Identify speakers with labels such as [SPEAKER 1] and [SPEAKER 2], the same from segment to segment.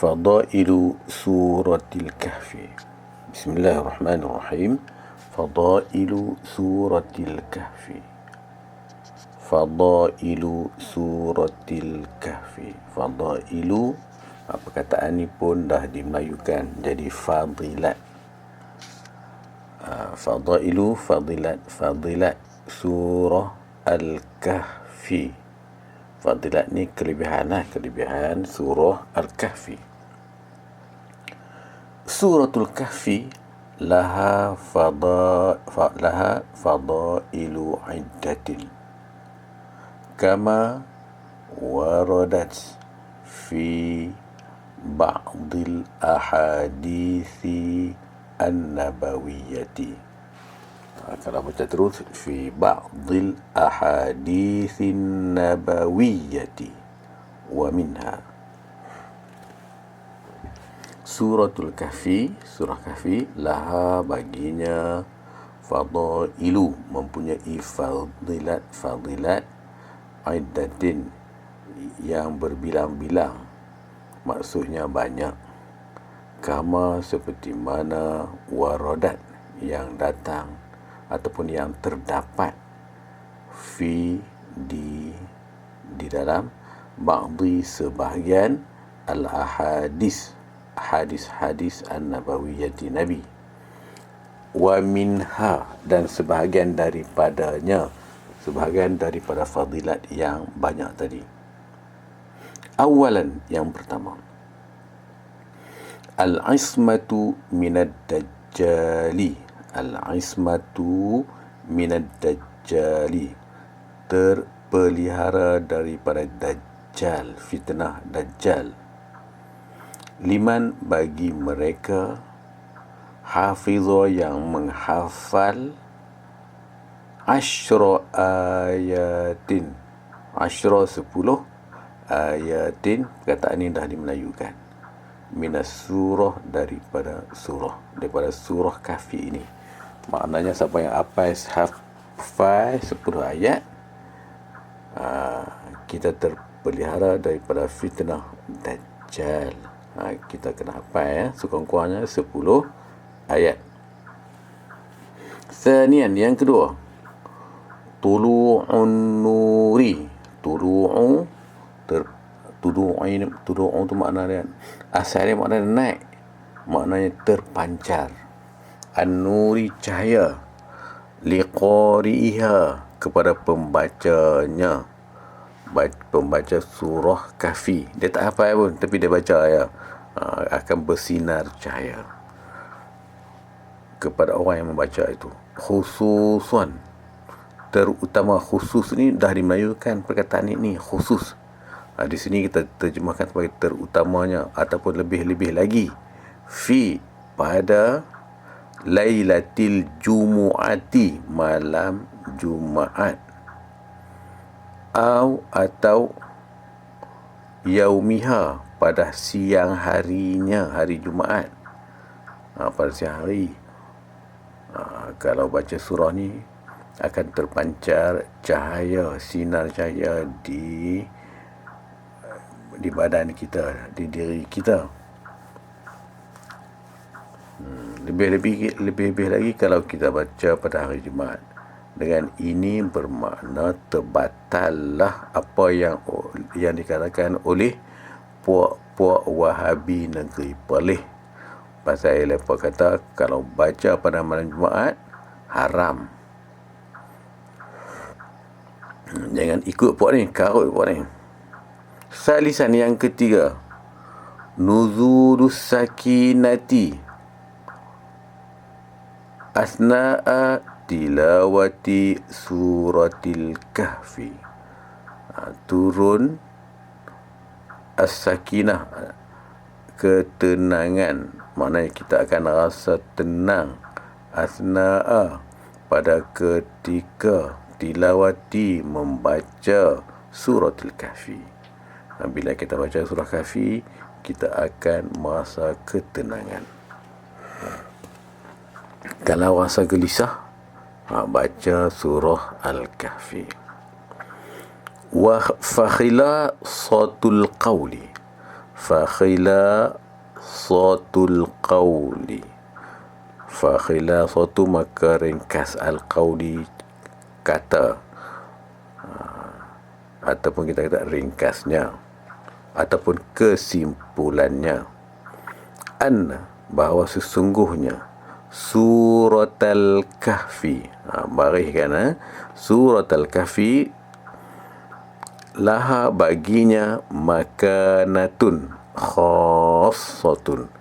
[SPEAKER 1] Fadailu suratil kahfi. Bismillahirrahmanirrahim. Fadailu suratil kahfi. Fadailu suratil kahfi. Fadailu, perkataan ni pun dah dimelayukan jadi fadilat. Fadailu, fadilat surah Al-Kahfi. Fadilat ni kelebihan surah Al-Kahfi. Suratul Kahfi laha fadailu iddatin kama waradat fi ba'dil ahadithi an-nabawiyyati. Kalau baca terus, fi ba'dil ahadithin nabawiyyati wa minha. Suratul Kahfi, surah Kahfi, laha baginya fadailu, mempunyai fadilat iddatin yang berbilang-bilang, maksudnya banyak, kama seperti mana waradat yang datang ataupun yang terdapat di dalam ba'di sebahagian al-ahadis, hadis an-nabawiyyati Nabi, wa minha, dan sebahagian daripada fadilat yang banyak tadi. Awalan, yang pertama, al-ismatu minad dajjali. Al-ismatu minad dajjali, terpelihara daripada dajjal, fitnah dajjal. Liman, bagi mereka, hafizah yang menghafal, asyra ayatin, asyra 10 ayatin, perkataan ini dah dimelayukan, minas surah, daripada surah Kahfi ini. Maknanya siapa yang hafal 10 ayat, kita terpelihara daripada fitnah dajjal. Kita kena hafal sekurang-kurangnya 10 ayat. Thaniyan, yang kedua, tulu'un nuri. Tulu'u tu makna dia, asalnya makna naik, maknanya terpancar. An-nuri, cahaya, liqari'iha, kepada pembacanya, pembaca surah Kahfi. Dia tak hafal pun, tapi dia baca ya, akan bersinar cahaya kepada orang yang membaca itu. Khususan, terutama, khusus ni dah dimelayukan perkataan ini, khusus. Di sini kita terjemahkan sebagai terutamanya ataupun lebih-lebih lagi. Fi, pada Lailatul Jumu'ati, malam Jumaat, atau yaumiha, pada siang harinya, hari Jumaat, pada siang hari. Kalau baca surah ni akan terpancar cahaya, sinar cahaya di badan kita, di diri kita. Lebih lagi kalau kita baca pada hari Jumaat. Dengan ini bermakna terbatallah apa yang dikatakan oleh puak-puak Wahabi negeri Perlis. Pasal mereka kata kalau baca pada malam Jumaat haram. Jangan ikut puak ni, karut puak ni. Salisan, yang ketiga, nuzulus sakinati asna'a tilawati suratil Kahfi. Turun as-sakinah, ketenangan, maknanya kita akan rasa tenang, asna'a, pada ketika tilawati, membaca suratul Kahfi. Bila kita baca surah Kahfi, kita akan merasa ketenangan. Kalau rasa gelisah, baca surah Al-Kahfi. Wa fakhilasatul qawli, Fakhilasatul qawli. Fakhilasatu maka ringkas al-qawli kata, ataupun kita kata ringkasnya ataupun kesimpulannya. Anna, bahawa sesungguhnya surat al-kahfi, baris kan, surat al-kahfi laha baginya makanatun khassatun,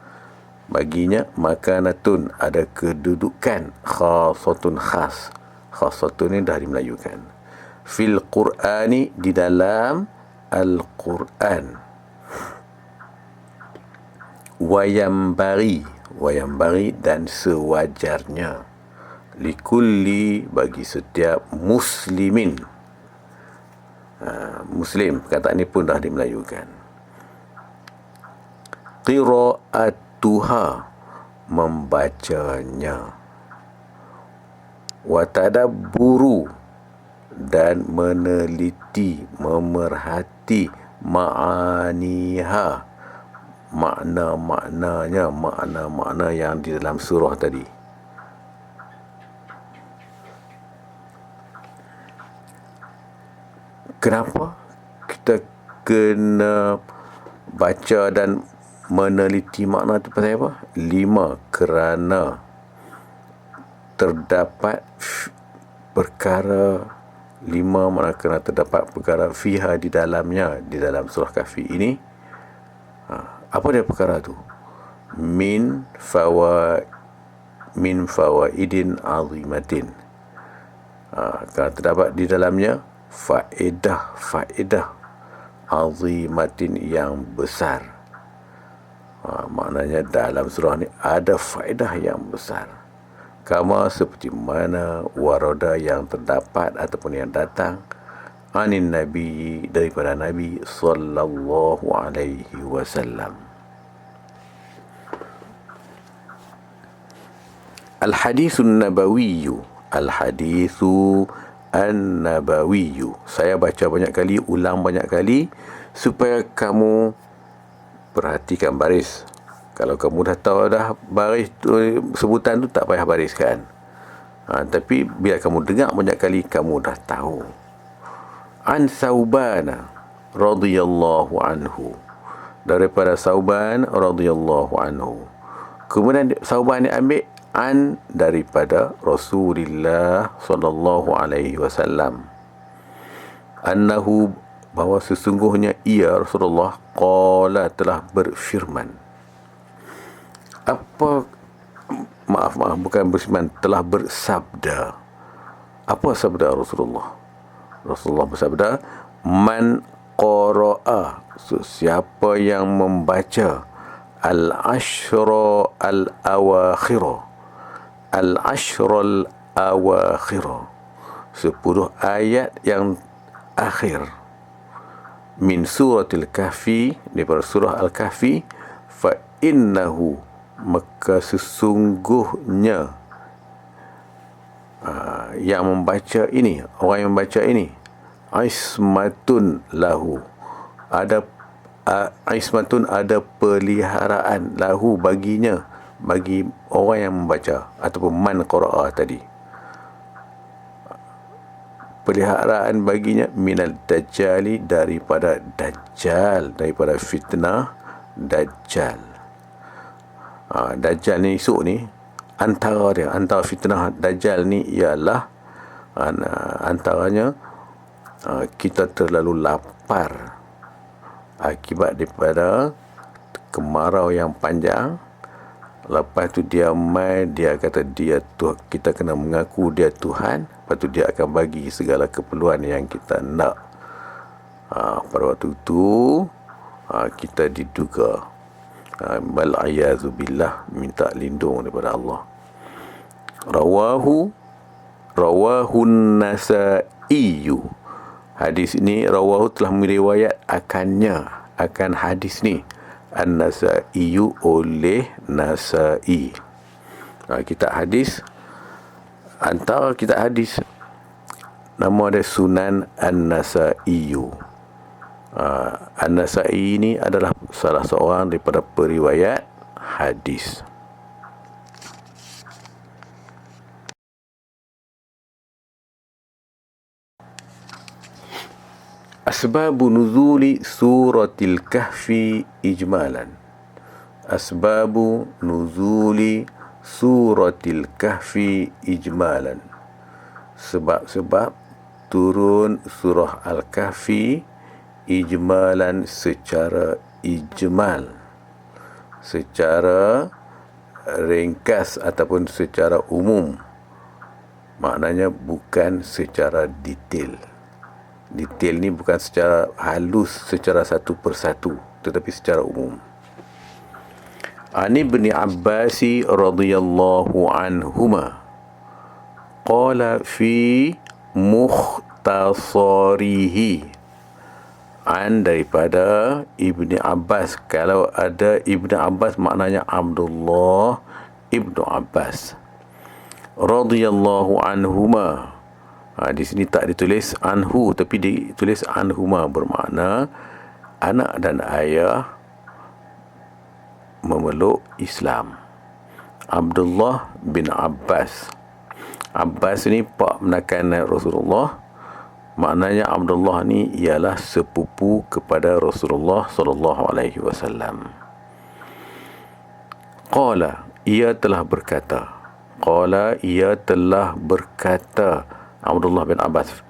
[SPEAKER 1] baginya makanatun ada kedudukan, khassatun khas. Khassatun ni dah dimelayukan. Fil Qur'ani, di dalam Al-Quran. Wayambari dan sewajarnya. Likulli, bagi setiap muslimin. Muslim, perkataan ini pun dah dimelayukan. Qira'atuha, membacanya. Watadabburu, dan meneliti, memerhati ma'aniha, makna-maknanya, makna-makna yang di dalam surah tadi. Kenapa kita kena baca dan meneliti makna itu? Pasal apa? 5, kerana terdapat perkara 5, mana kerana terdapat perkara fiha, di dalamnya, di dalam surah Kahfi ini. Apa dia perkara tu? Min fawaidin azimatin. Kerana terdapat di dalamnya faedah azimatin, yang besar. Maknanya dalam surah ni ada faedah yang besar. Kama, seperti mana, warada, yang terdapat ataupun yang datang, anin Nabi, daripada Nabi sallallahu alaihi wasallam. Al-hadithun nabawiyyu, al-hadithu an-nabawiyyu. Saya baca banyak kali, ulang banyak kali, supaya kamu perhatikan baris. Kalau kamu dah tahu dah baris tu, sebutan tu tak payah bariskan. Tapi bila kamu dengar banyak kali, kamu dah tahu. An Saubana radhiyallahu anhu, daripada Sauban radhiyallahu anhu. Kemudian Sauban ni ambil an daripada Rasulullah sallallahu alaihi wasallam. Annahu, bahawa sesungguhnya ia Rasulullah qala, telah berfirman. Maaf, bukan berfirman, telah bersabda. Apa sabda Rasulullah? Rasulullah bersabda, man qara'a, siapa yang membaca al-ashra al-awakhira, al-ashra al-awakhira, 10 ayat yang akhir, min suratil kahfi, daripada surah al-kahfi, fa innahu, maka sesungguhnya yang membaca ini, orang yang membaca ini, ismatun lahu, ada ismatun, ada peliharaan, lahu, baginya, bagi orang yang membaca, ataupun man qara'a tadi, peliharaan baginya, minal dajjali, daripada dajjal, daripada fitnah dajjal. Dajjal ni esok ni, antara fitnah dajjal ni ialah antaranya kita terlalu lapar akibat daripada kemarau yang panjang. Lepas tu dia kata dia tu, kita kena mengaku dia Tuhan. Lepas tu dia akan bagi segala keperluan yang kita nak. Pada waktu itu kita diduga bal'ayazu billah, minta lindung daripada Allah. Rawahun Nasaiyu, hadis ini rawahu, telah meriwayat akan hadis ni An-Nasaiyu, oleh Nasai. Kitab hadis, antara kitab hadis nama dia Sunan An-Nasaiyu. An-Nasa'i ini adalah salah seorang daripada periwayat hadis. Asbabu nuzuli suratil kahfi ijmalan. Asbabu nuzuli suratil kahfi ijmalan. Sebab-sebab turun surah Al-Kahfi ijmalan secara ijmal, secara ringkas ataupun secara umum. Maknanya bukan secara detail. Detail ni bukan secara halus, secara satu persatu, tetapi secara umum. An Ibn Abbas radhiyallahu anhuma qala fi mukhtasarihi. An daripada Ibn Abbas. Kalau ada Ibn Abbas maknanya Abdullah Ibn Abbas radhiyallahu anhuma. Di sini tak ditulis anhu, tapi ditulis anhuma, bermakna anak dan ayah memeluk Islam. Abdullah bin Abbas. Abbas ni pak menakan Rasulullah. Maknanya Abdullah ni ialah sepupu kepada Rasulullah sallallahu alaihi wasallam. Qala, ia telah berkata. Qala, ia telah berkata Abdullah bin Abbas.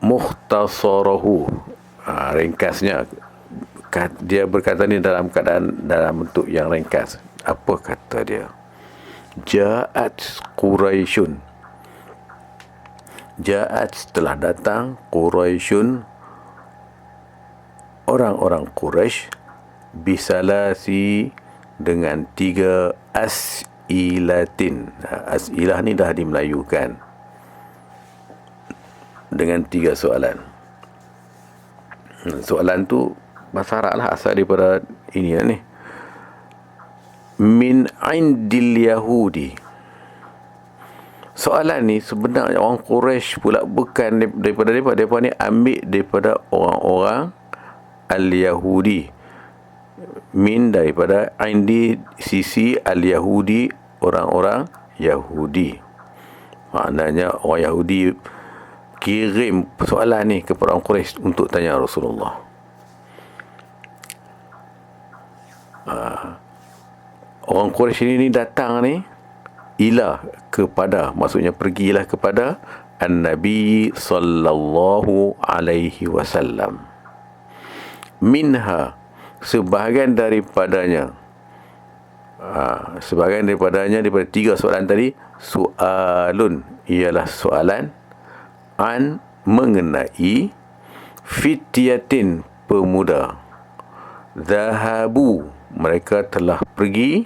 [SPEAKER 1] Mukhtasarahu, ringkasnya. Dia berkata ni dalam keadaan, dalam bentuk yang ringkas. Apa kata dia? Ja'at Quraisyun. Ja'at, telah datang, Quraisyun, orang-orang Quraisy, bisalasi, dengan 3 as'ilatin. As'ilah ni dah dimelayukan dengan 3 soalan. Soalan tu bahasa Arab lah, asal daripada ini lah ni. Min indil Yahudi. Soalan ni sebenarnya orang Quraisy pula bukan daripada mereka ni ambil daripada orang-orang al-Yahudi. Min daripada indi, sisi al-Yahudi, orang-orang Yahudi. Maknanya orang Yahudi kirim soalan ni kepada orang Quraisy untuk tanya Rasulullah. Orang Quraisy ini datang ni ila, kepada, maksudnya pergilah kepada An-Nabi sallallahu alaihi wasallam. Minha, sebahagian daripadanya, daripada 3 soalan tadi, soalun, ialah soalan, an, mengenai, fityatin, pemuda, zahabu, mereka telah pergi,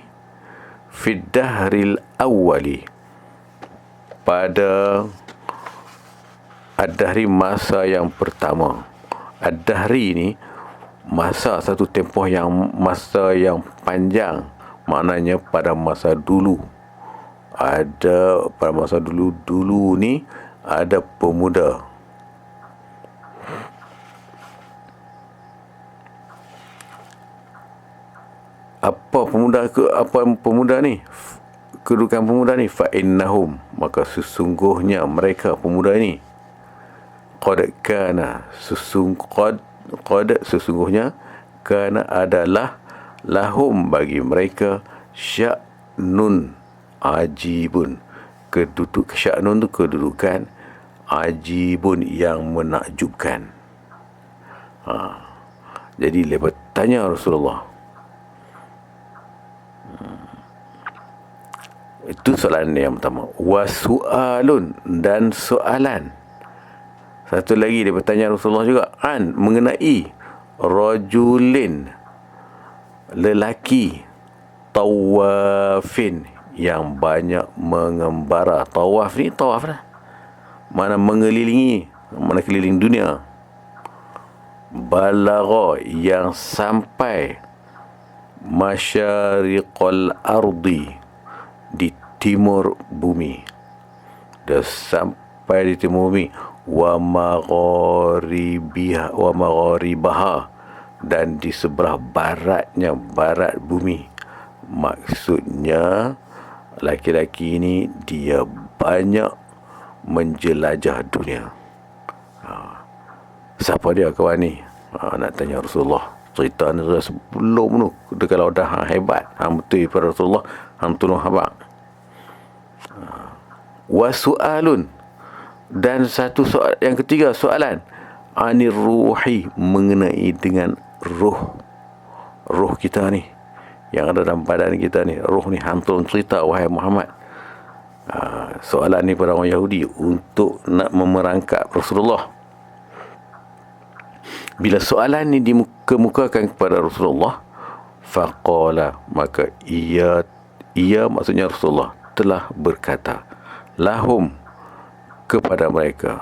[SPEAKER 1] fiddahril awwali, pada ad-dahri, masa yang pertama. Ad-dahri ni masa, satu tempoh yang, masa yang panjang. Maknanya pada masa dulu. Pada masa dulu ni ada pemuda. Apa pemuda ni? Kedudukan pemuda ni, fa innahum, maka sesungguhnya mereka, pemuda ni, qad kana, sesungguhnya, kana adalah, lahum, bagi mereka, sya'nun ajibun, sya'nun tu kedudukan, ajibun, yang menakjubkan. Jadi lepas tanya Rasulullah, itu soalan yang pertama. Wasu'alun, dan soalan satu lagi, dia bertanya Rasulullah juga, an, mengenai, rajulin, lelaki, tawafin, yang banyak mengembara. Tawaf ni, tawaf lah, mana mengelilingi, mana keliling dunia. Balagha, yang sampai, masyariqal ardi, di timur bumi. Dia sampai di timur bumi. wa magharibaha, dan di sebelah baratnya, barat bumi. Maksudnya laki-laki ini dia banyak menjelajah dunia. Siapa dia kawan ni? Nak tanya Rasulullah. Cerita ni sebelum tu, dia kalau dah hebat, betul pada Rasulullah, tolong habaq. Wa su'alun, dan satu soal, yang ketiga soalan, anir ruhi, mengenai dengan roh kita ni yang ada dalam badan kita ni. Roh ni tolong cerita wahai Muhammad. Soalan ni pada orang Yahudi untuk nak memerangkap Rasulullah. Bila soalan ni dikemukakan kepada Rasulullah, faqala, maka ia maksudnya Rasulullah telah berkata, lahum, kepada mereka.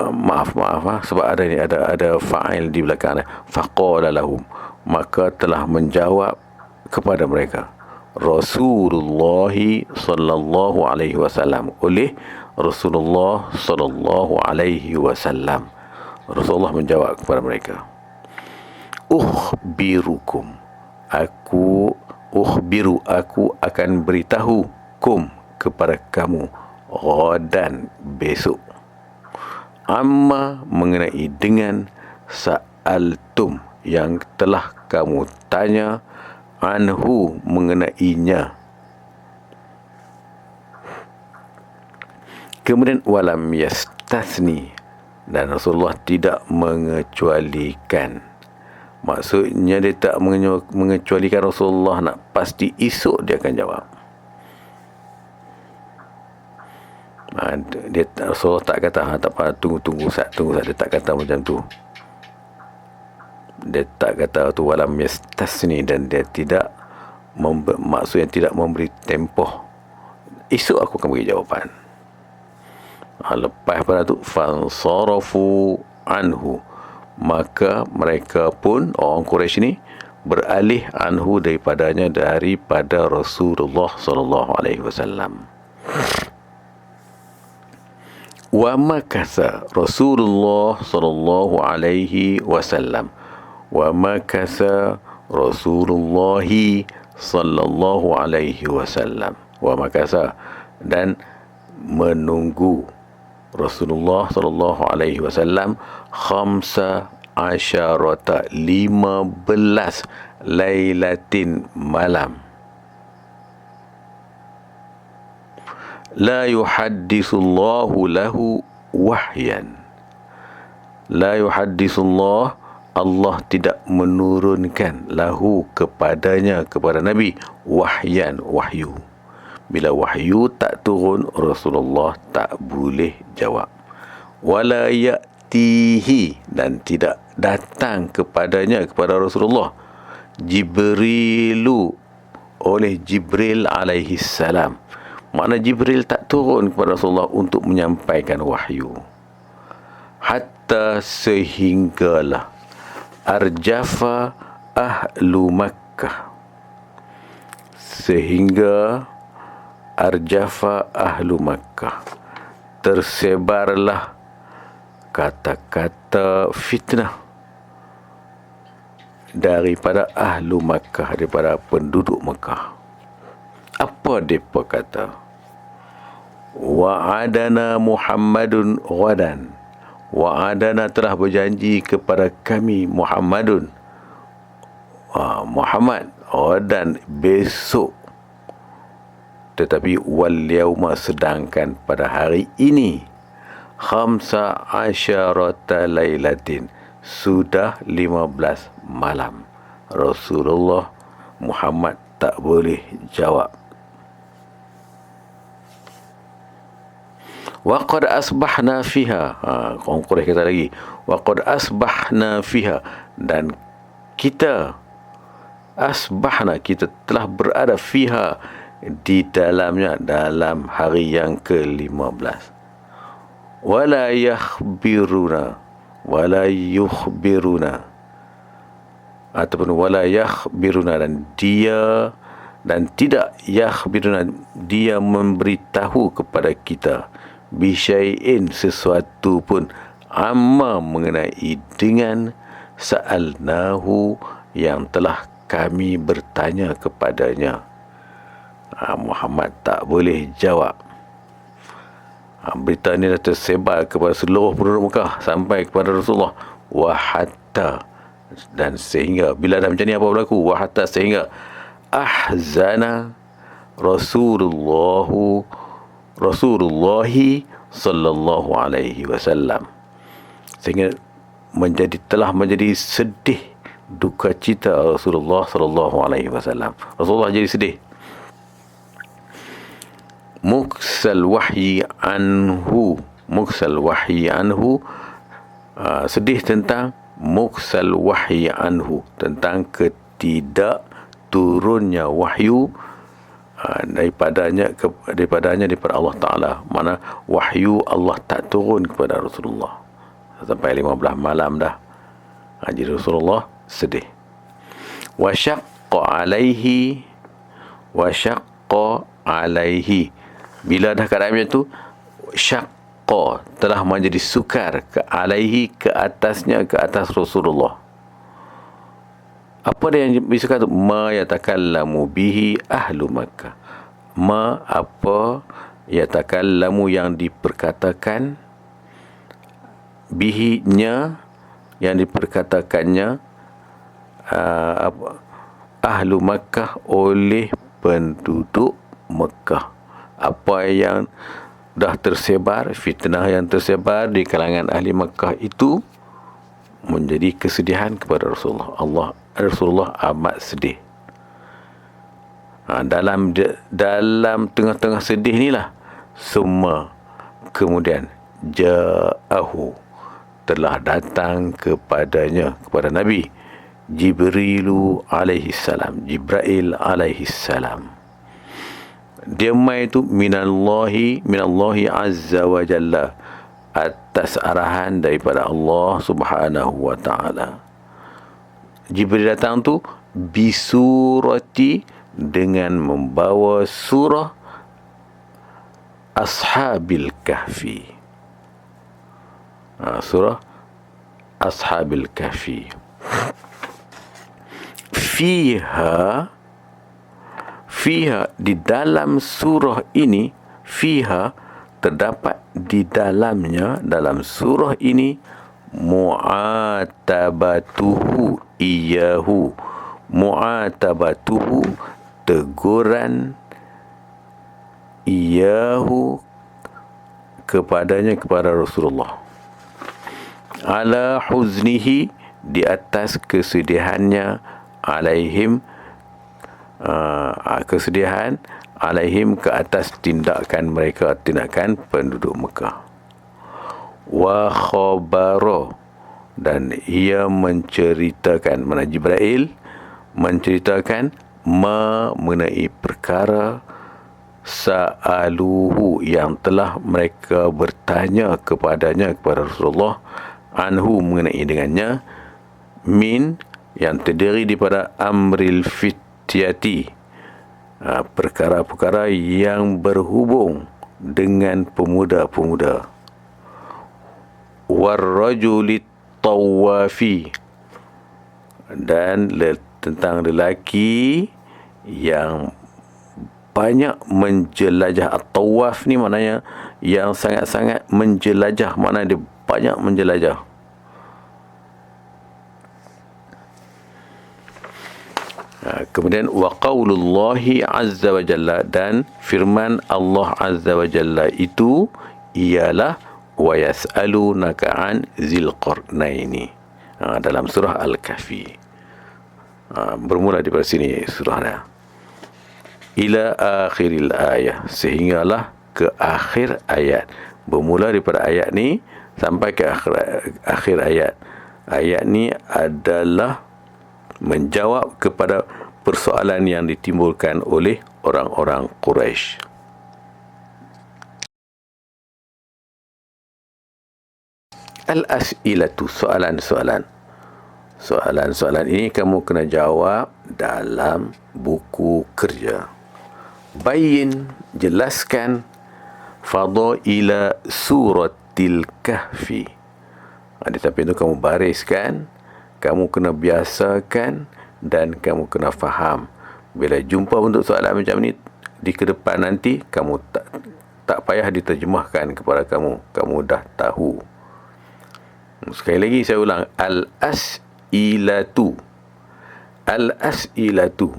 [SPEAKER 1] Maaf sebab ada fa'il di belakang. Faqala lahum, maka telah menjawab kepada mereka Rasulullah sallallahu alaihi wasallam, oleh Rasulullah sallallahu alaihi wasallam. Rasulullah menjawab kepada mereka, aku akan beritahu kepada kamu ghadan, besok, amma, mengenai dengan sa'altum, yang telah kamu tanya, anhu, mengenainya. Kemudian walam yastathni, dan Rasulullah tidak mengecualikan. Maksudnya dia tak mengecualikan. Rasulullah nak pasti esok dia akan jawab. Rasulullah tak kata tak apa, tunggu sat, dia tak kata macam tu. Dia tak kata tu walam yastasni, dan dia tidak maksudnya tidak memberi tempoh. Esok aku akan beri jawapan. Lepas pada tu fansarafu anhu, maka mereka pun, orang Quraisy ni, beralih anhu, daripada Rasulullah sallallahu alaihi wasallam. Wa makasa Rasulullah sallallahu alaihi wasallam, wa makasa Rasulullah sallallahu alaihi wasallam, wa makasa, dan menunggu Rasulullah sallallahu alaihi wasallam 15 lailatin, malam. La yuhaddisullahu lahu wahyan. La yuhaddisullah, Allah tidak menurunkan, lahu, kepadanya, kepada Nabi, wahyan, wahyu. Bila wahyu tak turun, Rasulullah tak boleh jawab. Wala ya'tihi, dan tidak datang kepadanya, kepada Rasulullah, Jibrilu, oleh Jibril alaihi salam. Makna Jibril tak turun kepada Rasulullah untuk menyampaikan wahyu. Hatta, sehinggalah, arjafa ahlu Makkah, sehingga arjafa ahlu Makkah, tersebarlah kata-kata fitnah daripada ahlu Makkah, daripada penduduk Makkah. Apa mereka kata? Wa'adana Muhammadun ghadan, wa'adana, telah berjanji kepada kami, Muhammadun, Muhammad, ghadan, besok. Tetapi wal yauma, sedangkan pada hari ini, 15 lailatin, sudah 15 malam. Rasulullah Muhammad tak boleh jawab. Wa qad asbahna fiha, orang Quraisy kata lagi, wa qad asbahna fiha, dan kita asbahna, kita telah berada, fiha, di dalamnya, dalam hari yang ke-15. Wala yakhbiruna, wala yukhbiruna, ataupun wala yakhbiruna, dan tidak yakhbiruna, dia memberitahu kepada kita, bisyai'in sesuatu pun, amma mengenai dengan sa'alnahu yang telah kami bertanya kepadanya. Muhammad tak boleh jawab. Berita ini dah tersebar kepada seluruh penduduk Mekah sampai kepada Rasulullah. Wa hatta, dan sehingga bila dah macam ni apa berlaku? Wa hatta, sehingga ahzana Rasulullahi sallallahu alaihi wasallam, sehingga telah menjadi sedih, duka cita Rasulullah sallallahu alaihi wasallam. Rasulullah jadi sedih. Muksal wahyi anhu, sedih tentang muksal wahyi anhu, tentang ketidak turunnya wahyu daripadanya daripada Allah Ta'ala. Mana wahyu Allah tak turun kepada Rasulullah sampai 15 malam dah. Jadi Rasulullah sedih. Wa syaqqa alaihi, bila dah keadaan macam tu, syaqqa, telah menjadi sukar, ke alaihi, ke atasnya, ke atas Rasulullah. Apa dia yang disukar tu? Ma yatakallamu bihi ahlu Makkah. Ma, apa yatakallamu, yang diperkatakan, bihi-nya, yang diperkatakannya, ahlu Makkah, oleh penduduk Mekah. Apa yang dah tersebar, fitnah yang tersebar di kalangan ahli Mekah itu menjadi kesedihan kepada Rasulullah. Rasulullah amat sedih. Dalam tengah-tengah sedih inilah semua kemudian ja'ahu, telah datang kepadanya, kepada Nabi, Jibril alaihi salam. Dia mai itu minallahi azza wa jalla, atas arahan daripada Allah subhanahu wa ta'ala. Jibril datang tu bisurati, dengan membawa surah Ashabil Kahfi. Surah Ashabil Kahfi. Fiha, di dalam surah ini, fiha, terdapat di dalamnya, dalam surah ini, mu'atabatuhu iyahu, teguran iyahu, kepadanya, kepada Rasulullah, ala huznihi, di atas kesedihannya, alaihim, kesedihan, alaihim, ke atas tindakan mereka, tindakan penduduk Mekah. Wa khabara, dan ia menceritakan, mana Jibril menceritakan, mengenai perkara sa'aluhu, yang telah mereka bertanya kepadanya, kepada Rasulullah, anhu, mengenai dengannya, min, yang terdiri daripada amril fityati, perkara-perkara yang berhubung dengan pemuda-pemuda, warrajulit tawafi, dan tentang lelaki yang banyak menjelajah. At-tawaf ni maknanya yang sangat-sangat menjelajah, makna dia banyak menjelajah. Kemudian wa qaulullahi azza wa jalla, dan firman Allah azza wa jalla itu ialah wa yas'alunaka an zil qarnaini, dalam surah Al-Kahfi. Bermula daripada sini surahnya, ila akhiril ayat, sehinggalah ke akhir ayat. Bermula daripada ayat ni sampai ke akhir ayat. Ayat ni adalah menjawab kepada persoalan yang ditimbulkan oleh orang-orang Quraisy. Al-as'ilatu, soalan-soalan. Soalan-soalan ini kamu kena jawab dalam buku kerja. Bayin, jelaskan, Fadaila suratil kahfi. Di samping itu kamu bariskan, kamu kena biasakan, dan kamu kena faham. Bila jumpa untuk soalan macam ni di ke depan nanti, kamu tak payah diterjemahkan kepada kamu. Kamu dah tahu. Sekali lagi saya ulang. Al-as'ilatu. Al-as'ilatu.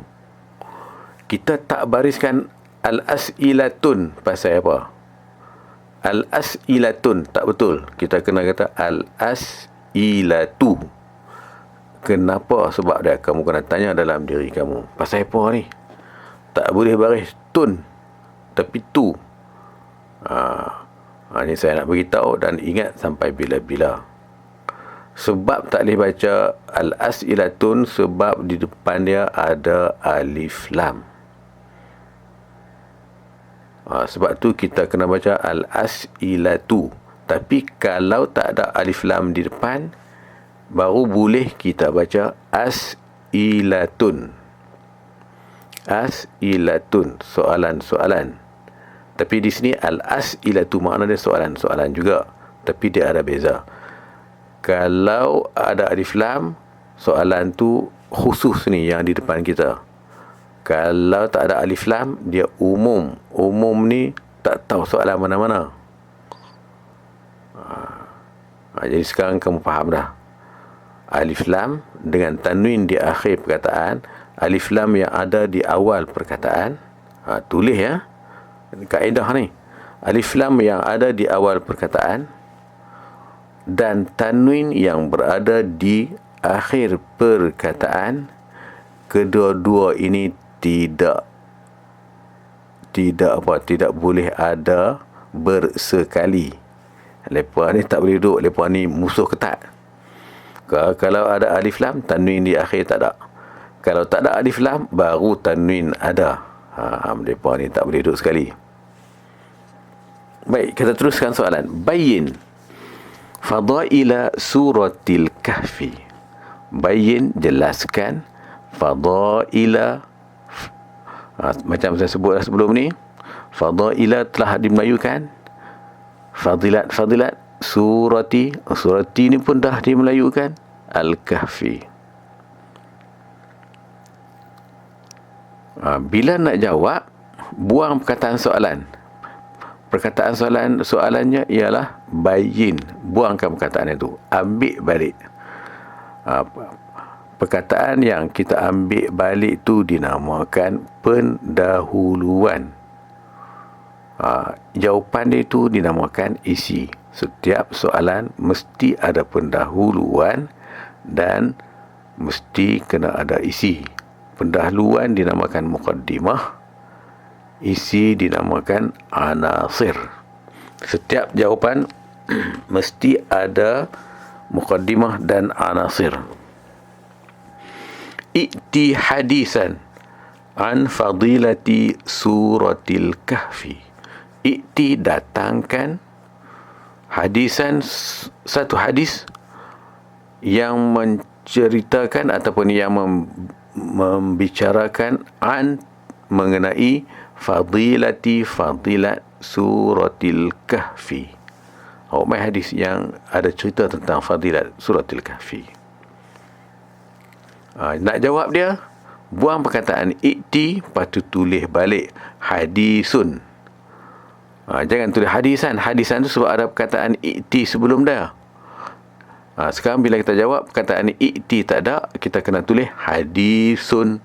[SPEAKER 1] Kita tak bariskan al-as'ilatun. Pasal apa? Al-as'ilatun. Tak betul. Kita kena kata al-as'ilatu. Kenapa? Sebab dia kamu kena tanya dalam diri kamu. Pasal apa ni? Tak boleh baris tun. Tapi tu. Ini saya nak beritahu dan ingat sampai bila-bila. Sebab tak boleh baca al-as'ilatun sebab di depan dia ada alif lam. Sebab tu kita kena baca al-as'ilatu. Tapi kalau tak ada alif lam di depan, baru boleh kita baca as'ilatun. As'ilatun, soalan-soalan. Tapi di sini al-as'ilatu maknanya soalan-soalan juga. Tapi dia ada beza. Kalau ada alif lam, soalan tu khusus ni yang di depan kita. Kalau tak ada alif lam, dia umum. Umum ni tak tahu soalan mana-mana. Jadi sekarang kamu faham dah. Alif lam dengan tanwin di akhir perkataan. Alif lam yang ada di awal perkataan. Tulis ya. Kaedah ni. Alif lam yang ada di awal perkataan. Dan tanwin yang berada di akhir perkataan. Kedua-dua ini tidak boleh ada bersekali. Lepas ni tak boleh duduk. Lepas ni musuh ketat. Kalau ada alif lam, tanwin di akhir tak ada. Kalau tak ada alif lam, baru tanwin ada. Lepas ni tak boleh duduk sekali. Baik, kita teruskan soalan. Bayin fadaila suratil kahfi. Bayin, jelaskan. Fadaila, macam saya sebut sebelum ni, fadaila telah dimelayukan. Fadilat surati ni pun dah dimelayukan. Al-kahfi. Bila nak jawab, buang perkataan soalan. Perkataan soalannya ialah bayin. Buangkan perkataan itu. Ambil balik. Perkataan yang kita ambil balik itu dinamakan pendahuluan. Jawapan dia itu dinamakan isi. Setiap soalan mesti ada pendahuluan dan mesti kena ada isi. Pendahuluan dinamakan muqaddimah, isi dinamakan anasir. Setiap jawapan mesti ada muqaddimah dan anasir. I'ti hadisan an fadilati suratil kahfi. I'ti, datangkan, hadisan, satu hadis yang menceritakan ataupun yang membicarakan an, mengenai fadilat suratil kahfi. Mai hadis yang ada cerita tentang fadilat suratil kahfi. Nak jawab dia, buang perkataan i'ti, lepas tu tulis balik hadisun. Jangan tulis hadisan. Hadisan tu sebab ada perkataan i'ti sebelum dia. Sekarang bila kita jawab perkataan i'ti tak ada, kita kena tulis hadisun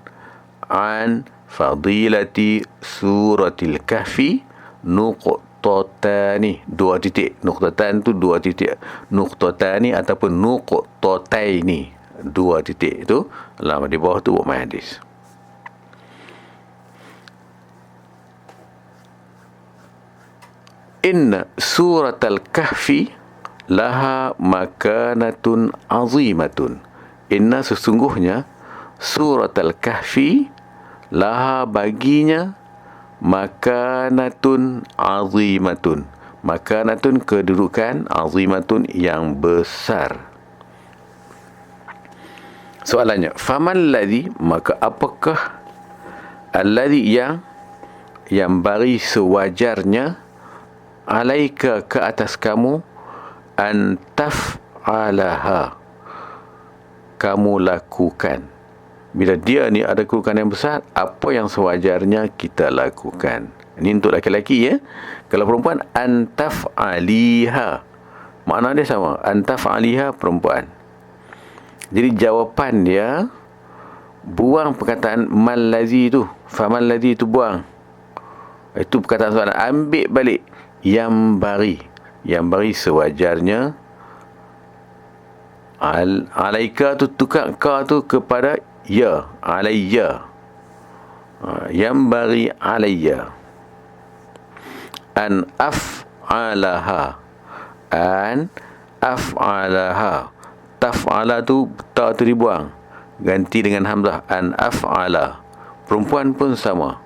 [SPEAKER 1] an fadilati suratil kahfi nuqtatani. Dua titik. Nuqtatan tu dua titik. Nuqtatani ataupun nuqtataini. Dua titik itu. Lama di bawah tu buat my hadis. Inna suratal kahfi laha makanatun azimatun. Inna, sesungguhnya, suratal kahfi laha, baginya, makanatun azimatun. Makanatun, kedudukan, azimatun, yang besar. Soalannya, faman ladzi, maka apakah alladzi, yang bari sewajarnya, alaika ke atas kamu, an taf'alaha, kamu lakukan. Bila dia ni ada kedudukan yang besar, apa yang sewajarnya kita lakukan. Ini untuk laki-laki, ya. Kalau perempuan, an taf'aliha, makna dia sama, an taf'aliha, perempuan. Jadi jawapan dia, buang perkataan mal ladzi tu, famal ladzi tu buang. Itu perkataan soalan, ambil balik yang bari sewajarnya. Alaika tu tukar ka tu kepada ya, alayya. Yang bari alayya an af'alaha, an af'alaha. Taf'ala tu, ta tu dibuang, ganti dengan hamzah, an af'ala. Perempuan pun sama,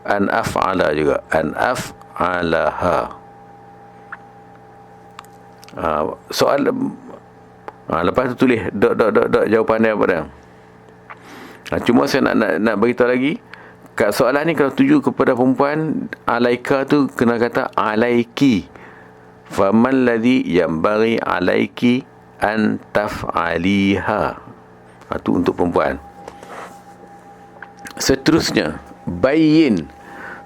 [SPEAKER 1] an af'ala juga, an af'alaha. Soal lepas tu tulis dot jawapan dia apa dia. Cuma saya nak beritahu lagi, kat soalan ni kalau tuju kepada perempuan, alaika tu kena kata alaiki. Faman ladzi yanbaghi alaiki an taf'aliha. Itu untuk perempuan. Seterusnya, bayyin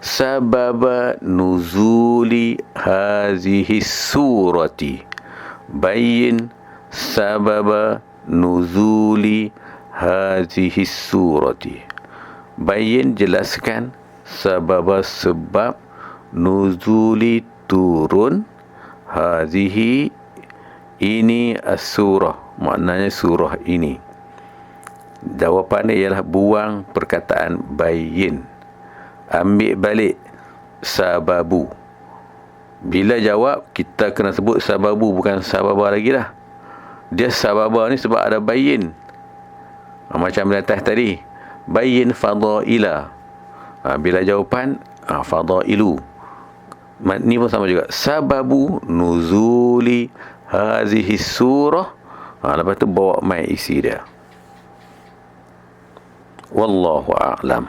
[SPEAKER 1] sababa nuzuli hazihi surati. Bayyin sababa nuzuli hazihi surati. Bayyin, jelaskan, sababa, sebab, nuzuli, turun, hazihi, ini, as-surah, maknanya surah ini. Jawapannya ialah buang perkataan bayyin, ambil balik sababu. Bila jawab, kita kena sebut sababu, bukan sababa lagi dah. Dia sababa ni sebab ada bayyin. Macam di atas tadi, bayyin fadaila. Bila jawapan, fadailu. Ni pun sama juga, sababu nuzuli hazihi surah. Lepas tu bawa mai isi dia. Wallahu a'lam.